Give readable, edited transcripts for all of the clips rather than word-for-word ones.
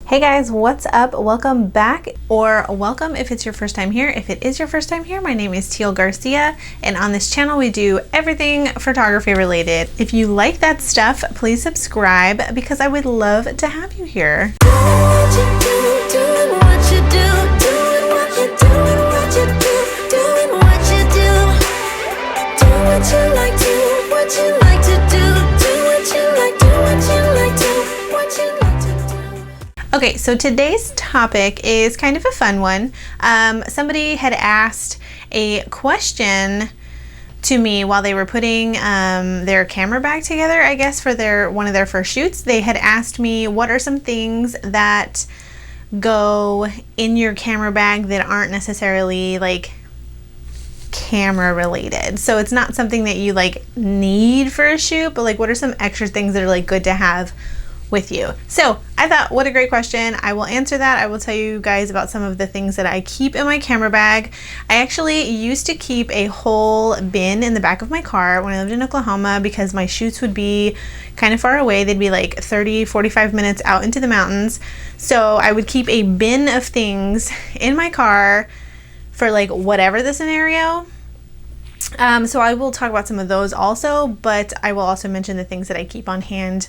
Hey guys, what's up? Welcome back, or welcome if it's your first time here. If it is your first time here, my name is Teal Garcia, and on this channel we do everything photography related. If you like that stuff, please subscribe because I would love to have you here. Okay, so today's topic is kind of a fun one. Somebody had asked a question to me while they were putting their camera bag together, I guess, for one of their first shoots. They had asked me, what are some things that go in your camera bag that aren't necessarily like camera related? So it's not something that you like need for a shoot, but like what are some extra things that are like good to have with you? So I thought, what a great question. I will answer that. I will tell you guys about some of the things that I keep in my camera bag. I actually used to keep a whole bin in the back of my car when I lived in Oklahoma because my shoots would be kind of far away. They'd be like 30-45 minutes out into the mountains. So I would keep a bin of things in my car for like whatever the scenario. So I will talk about some of those also, but I will also mention the things that I keep on hand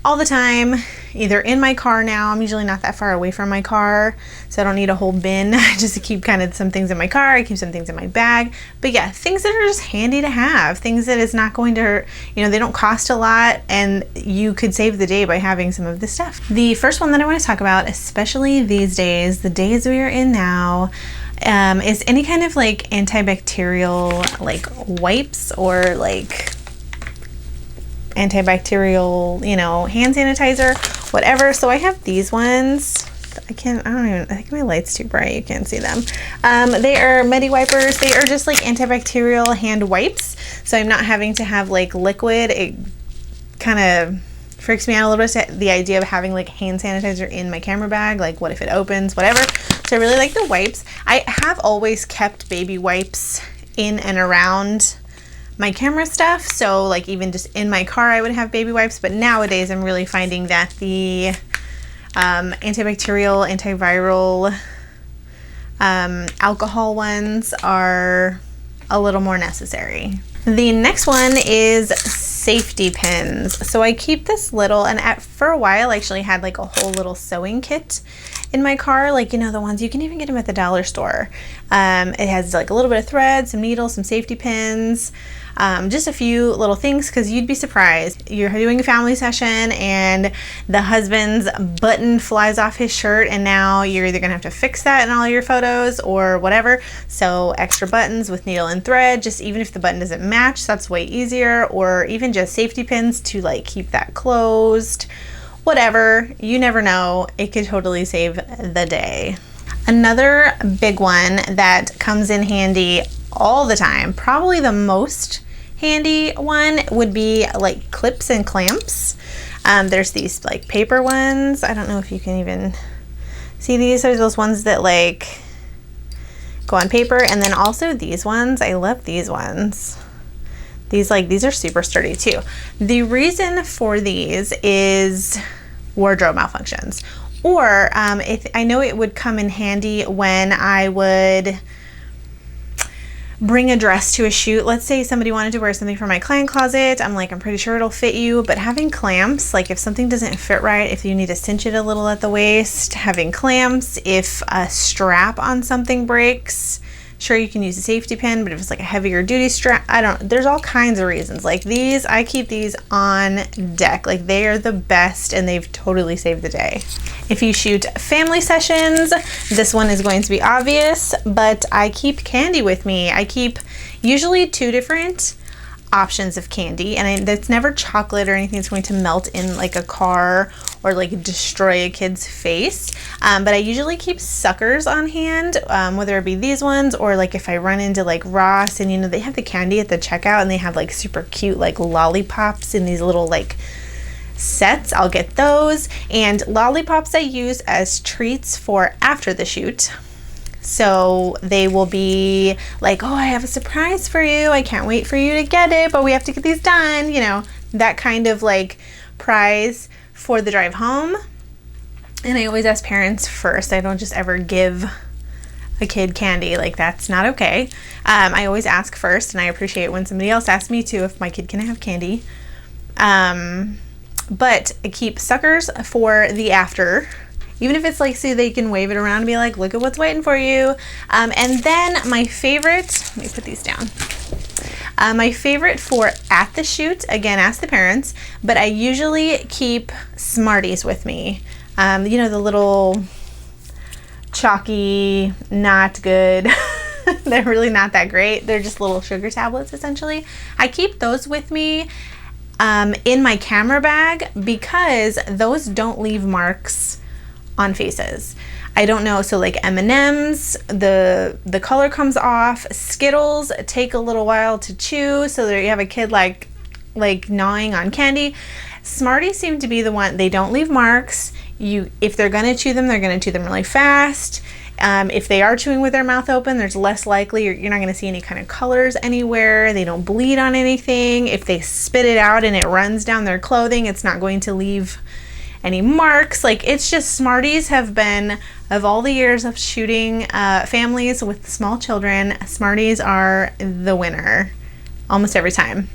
all the time, either in my car now. I'm usually not that far away from my car, so I don't need a whole bin. I just keep kind of some things in my car. I keep some things in my bag. But yeah, things that are just handy to have, things that is not going to hurt. You know, they don't cost a lot, and you could save the day by having some of this stuff. The first one that I want to talk about, especially these days, the days we are in now, is any kind of like antibacterial like wipes or like antibacterial, you know, hand sanitizer, whatever. So I have these ones. I think my light's too bright, you can't see them. They are Medi wipers. They are just like antibacterial hand wipes, so I'm not having to have like liquid. It kind of freaks me out a little bit, the idea of having like hand sanitizer in my camera bag. Like what if it opens, whatever. So I really like the wipes. I have always kept baby wipes in and around my camera stuff, so like even just in my car I would have baby wipes, but nowadays I'm really finding that the antibacterial, antiviral, alcohol ones are a little more necessary. The next one is safety pins. So I keep this little, and for a while I actually had like a whole little sewing kit in my car, like, you know, the ones you can even get them at the dollar store. It has like a little bit of thread, some needles, some safety pins, just a few little things, because you'd be surprised. You're doing a family session and the husband's button flies off his shirt, and now you're either gonna have to fix that in all your photos or whatever. So extra buttons with needle and thread, just even if the button doesn't match, that's way easier. Or even just safety pins to like keep that closed. Whatever, you never know, it could totally save the day. Another big one that comes in handy all the time, probably the most handy one, would be like clips and clamps. There's these like paper ones. I don't know if you can even see these. Are those ones that like go on paper, and then also these ones. I love these ones. These are super sturdy too. The reason for these is wardrobe malfunctions, or if I know it would come in handy when I would bring a dress to a shoot. Let's say somebody wanted to wear something from my client closet. I'm pretty sure it'll fit you, but having clamps, like if something doesn't fit right, if you need to cinch it a little at the waist, having clamps, if a strap on something breaks, sure, you can use a safety pin, but if it's like a heavier duty strap, there's all kinds of reasons. Like these, I keep these on deck. Like they are the best, and they've totally saved the day. If you shoot family sessions, this one is going to be obvious, but I keep candy with me. I keep usually 2 different options of candy, and that's never chocolate or anything that's going to melt in like a car or like destroy a kid's face, but I usually keep suckers on hand, whether it be these ones or like if I run into like Ross, and you know they have the candy at the checkout and they have like super cute like lollipops in these little like sets, I'll get those. And lollipops I use as treats for after the shoot. So they will be like, oh, I have a surprise for you. I can't wait for you to get it, but we have to get these done. You know, that kind of like prize for the drive home. And I always ask parents first. I don't just ever give a kid candy. Like, that's not okay. I always ask first, and I appreciate when somebody else asks me too if my kid can have candy. But I keep suckers for the after, even if it's like so they can wave it around and be like, look at what's waiting for you. And then my favorite, let me put these down. My favorite for at the shoot, again, ask the parents, but I usually keep Smarties with me. You know, the little chalky, not good. They're really not that great. They're just little sugar tablets, essentially. I keep those with me in my camera bag because those don't leave marks on faces. I don't know, so like M&Ms, the color comes off. Skittles take a little while to chew, so there you have a kid like gnawing on candy. Smarties seem to be the one, they don't leave marks. If they're gonna chew them, they're gonna chew them really fast. If they are chewing with their mouth open, there's less likely you're not gonna see any kind of colors anywhere. They don't bleed on anything. If they spit it out and it runs down their clothing, it's not going to leave any marks. Like, it's just, Smarties have been, of all the years of shooting families with small children, Smarties are the winner almost every time.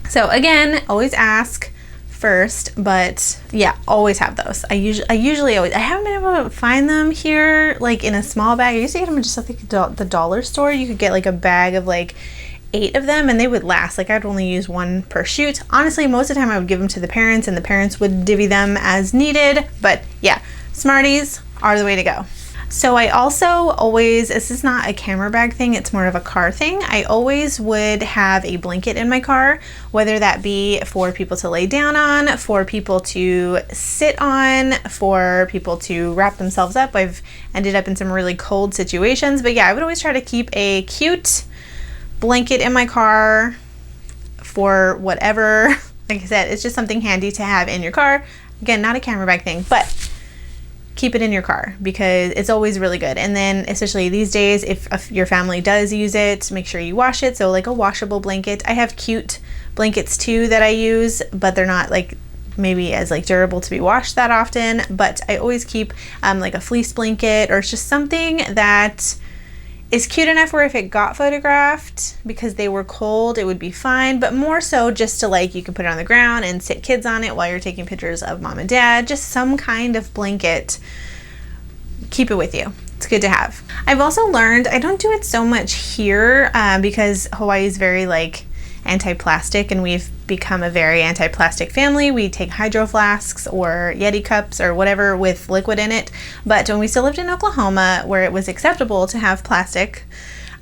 So again, always ask first, but yeah, always have those. I usually always, I haven't been able to find them here like in a small bag. I used to get them in just, I think, the dollar store. You could get like a bag of like 8 of them and they would last. Like, I'd only use 1 per shoot. Honestly, most of the time I would give them to the parents and the parents would divvy them as needed. But yeah, Smarties are the way to go. So I also always, this is not a camera bag thing, it's more of a car thing. I always would have a blanket in my car, whether that be for people to lay down on, for people to sit on, for people to wrap themselves up. I've ended up in some really cold situations, but yeah, I would always try to keep a cute blanket in my car for whatever. Like I said, it's just something handy to have in your car. Again, not a camera bag thing, but keep it in your car because it's always really good. And then especially these days, if your family does use it, make sure you wash it. So like a washable blanket. I have cute blankets too that I use, but they're not like maybe as like durable to be washed that often. But I always keep like a fleece blanket, or it's just something that is cute enough where if it got photographed because they were cold, it would be fine. But more so just to, like, you can put it on the ground and sit kids on it while you're taking pictures of mom and dad. Just some kind of blanket. Keep it with you. It's good to have. I've also learned, I don't do it so much here because Hawaii is very like anti-plastic, and we've become a very anti-plastic family. We take hydro flasks or Yeti cups or whatever with liquid in it. But when we still lived in Oklahoma, where it was acceptable to have plastic,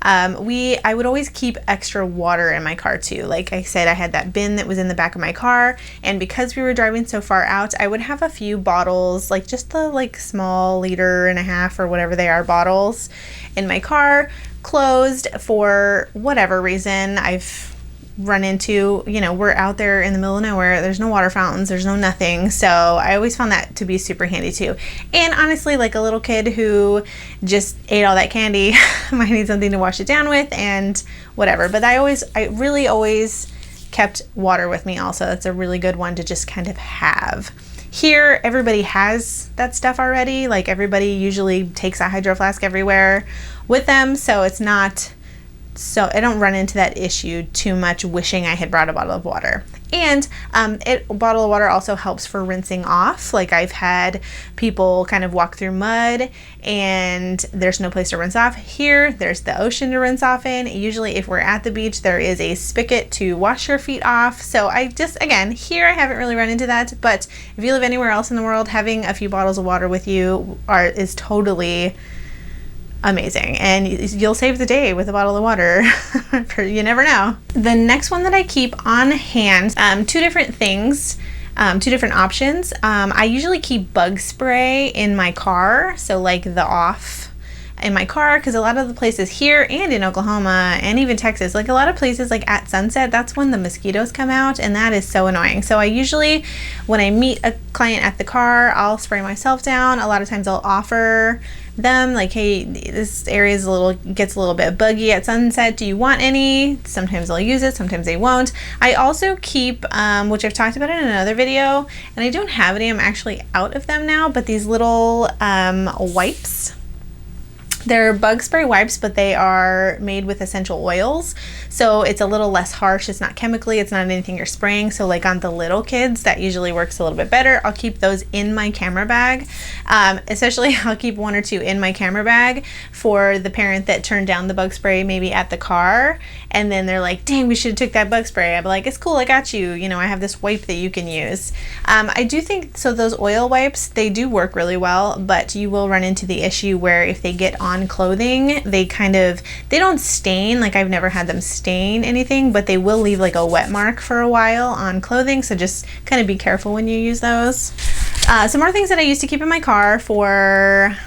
I would always keep extra water in my car too. Like I said, I had that bin that was in the back of my car, and because we were driving so far out, I would have a few bottles, like just the like small 1.5 liter or whatever they are bottles in my car, closed for whatever reason. I've run into, we're out there in the middle of nowhere, there's no water fountains, there's no nothing, so I always found that to be super handy too. And honestly, like a little kid who just ate all that candy might need something to wash it down with and whatever. But I really always kept water with me also. That's a really good one to just kind of have. Here, everybody has that stuff already. Like, everybody usually takes a hydro flask everywhere with them, so it's not, so I don't run into that issue too much wishing I had brought a bottle of water. And a bottle of water also helps for rinsing off. Like, I've had people kind of walk through mud and there's no place to rinse off. Here, there's the ocean to rinse off in. Usually if we're at the beach, there is a spigot to wash your feet off. So again, here I haven't really run into that, but if you live anywhere else in the world, having a few bottles of water with you is totally amazing, and you'll save the day with a bottle of water. You never know. The next one that I keep on hand, 2 different things, 2 different options. I usually keep bug spray in my car, so like the off in my car, because a lot of the places here and in Oklahoma and even Texas, like a lot of places like at sunset, that's when the mosquitoes come out, and that is so annoying. So I usually, when I meet a client at the car, I'll spray myself down. A lot of times I'll offer them like, hey, this area is gets a little bit buggy at sunset, do you want any? Sometimes they'll use it, sometimes they won't. I also keep which I've talked about in another video, and I don't have any, I'm actually out of them now, but these little wipes. They're bug spray wipes, but they are made with essential oils, so it's a little less harsh. It's not chemically, it's not anything you're spraying. So like on the little kids, that usually works a little bit better. I'll keep those in my camera bag. Especially I'll keep 1 or 2 in my camera bag for the parent that turned down the bug spray maybe at the car, and then they're like, dang, we should have took that bug spray. I'd be like, it's cool, I got you. You know, I have this wipe that you can use. I do think, so those oil wipes, they do work really well, but you will run into the issue where if they get on clothing, they don't stain. Like, I've never had them stain anything, but they will leave like a wet mark for a while on clothing, so just kind of be careful when you use those. Some more things that I used to keep in my car for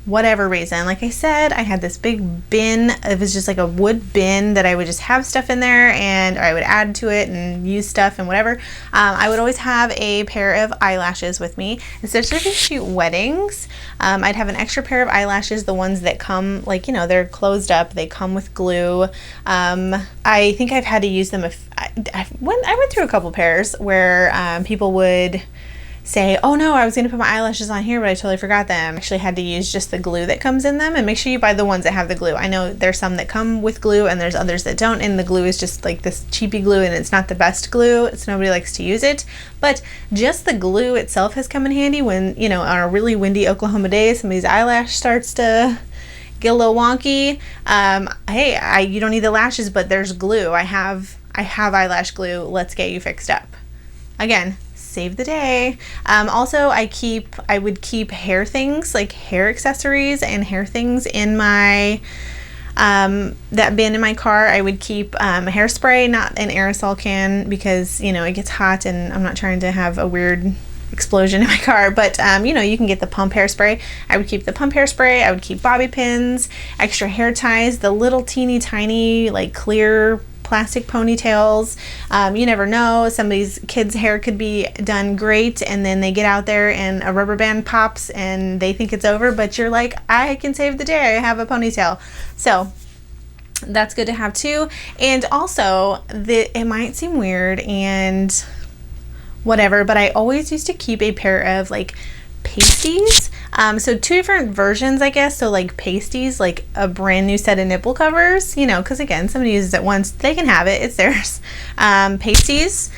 whatever reason. Like I said, I had this big bin. It was just like a wood bin that I would just have stuff in there, and I would add to it and use stuff and whatever. I would always have a pair of eyelashes with me, especially to shoot weddings. I'd have an extra pair of eyelashes, the ones that come, like, you know, they're closed up, they come with glue. I think I've had to use them I went through a couple pairs where people would say, oh no, I was gonna put my eyelashes on here, but I totally forgot them. I actually had to use just the glue that comes in them, and make sure you buy the ones that have the glue. I know there's some that come with glue and there's others that don't, and the glue is just like this cheapy glue, and it's not the best glue. Nobody likes to use it, but just the glue itself has come in handy when, you know, on a really windy Oklahoma day, somebody's eyelash starts to get a little wonky. Hey, you don't need the lashes, but there's glue. I have eyelash glue. Let's get you fixed up. Again, save the day. Also, I would keep hair things, like hair accessories and hair things in my that bin in my car. I would keep hairspray, not an aerosol can, because, you know, it gets hot and I'm not trying to have a weird explosion in my car. But you know, you can get the pump hairspray. I would keep the pump hairspray. I would keep bobby pins, extra hair ties, the little teeny tiny like clear plastic ponytails. You never know, somebody's kid's hair could be done great, and then they get out there and a rubber band pops and they think it's over, but you're like, I can save the day, I have a ponytail. So that's good to have too. And also, it might seem weird and whatever, but I always used to keep a pair of like pasties. So 2 different versions, I guess. So like pasties, like a brand new set of nipple covers, you know, because again, somebody uses it once, they can have it, it's theirs. Pasties,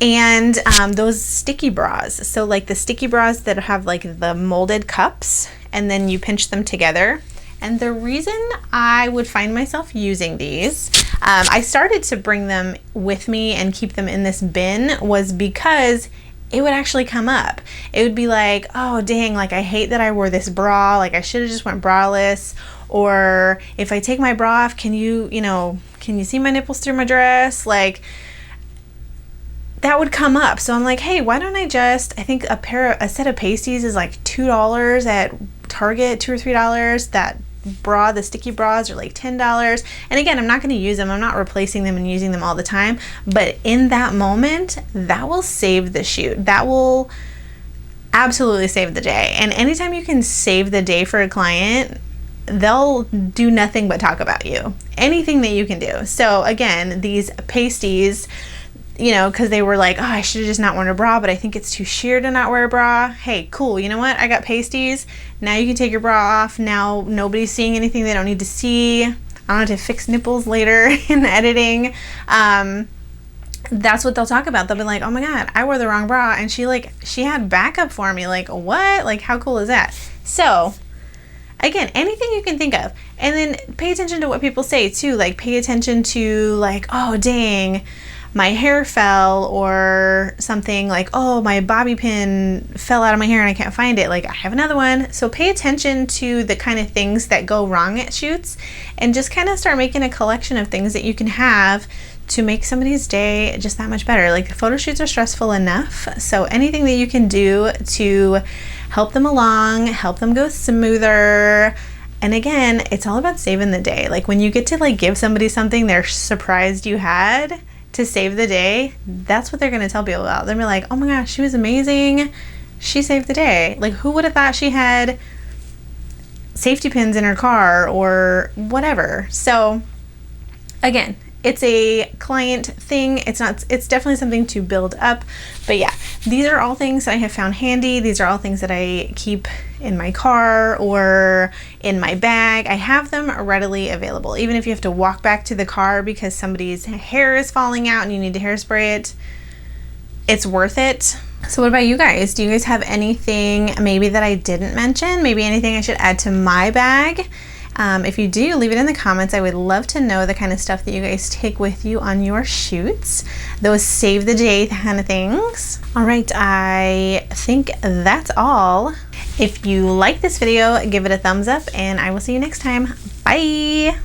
and those sticky bras. So like the sticky bras that have like the molded cups, and then you pinch them together. And the reason I would find myself using these, I started to bring them with me and keep them in this bin, was because it would actually come up. It would be like, oh dang, like I hate that I wore this bra, like I should have just went braless. Or if I take my bra off, can you see my nipples through my dress? Like, that would come up. So I'm like, hey, why don't I think a set of pasties is like $2 at Target, $2 or $3. That bra, the sticky bras, are like $10. And again, I'm not going to use them. I'm not replacing them and using them all the time. But in that moment, that will save the shoot. That will absolutely save the day. And anytime you can save the day for a client, they'll do nothing but talk about you. Anything that you can do. So again, these pasties, you know, because they were like, oh, I should have just not worn a bra, but I think it's too sheer to not wear a bra. Hey, cool, you know what? I got pasties. Now you can take your bra off. Now nobody's seeing anything they don't need to see. I don't have to fix nipples later in editing. That's what they'll talk about. They'll be like, oh my God, I wore the wrong bra. And she had backup for me. Like, what? Like, how cool is that? So again, anything you can think of. And then pay attention to what people say too. Like, pay attention to like, oh dang, my hair fell, or something like, oh, my bobby pin fell out of my hair and I can't find it. Like, I have another one. So pay attention to the kind of things that go wrong at shoots, and just kind of start making a collection of things that you can have to make somebody's day just that much better. Like, photo shoots are stressful enough, so anything that you can do to help them along, help them go smoother, And again, it's all about saving the day. Like when you get to like give somebody something they're surprised you had to save the day, that's what they're going to tell people about. They'll be like, oh my gosh, she was amazing. She saved the day. Like who would have thought she had safety pins in her car or whatever. So again, it's a client thing. It's definitely something to build up. But yeah, these are all things that I have found handy. These are all things that I keep in my car or in my bag. I have them readily available. Even if you have to walk back to the car because somebody's hair is falling out and you need to hairspray it, it's worth it. So what about you guys? Do you guys have anything maybe that I didn't mention? Maybe anything I should add to my bag? If you do, leave it in the comments. I would love to know the kind of stuff that you guys take with you on your shoots. Those save the day kind of things. All right, I think that's all. If you like this video, give it a thumbs up and I will see you next time. Bye.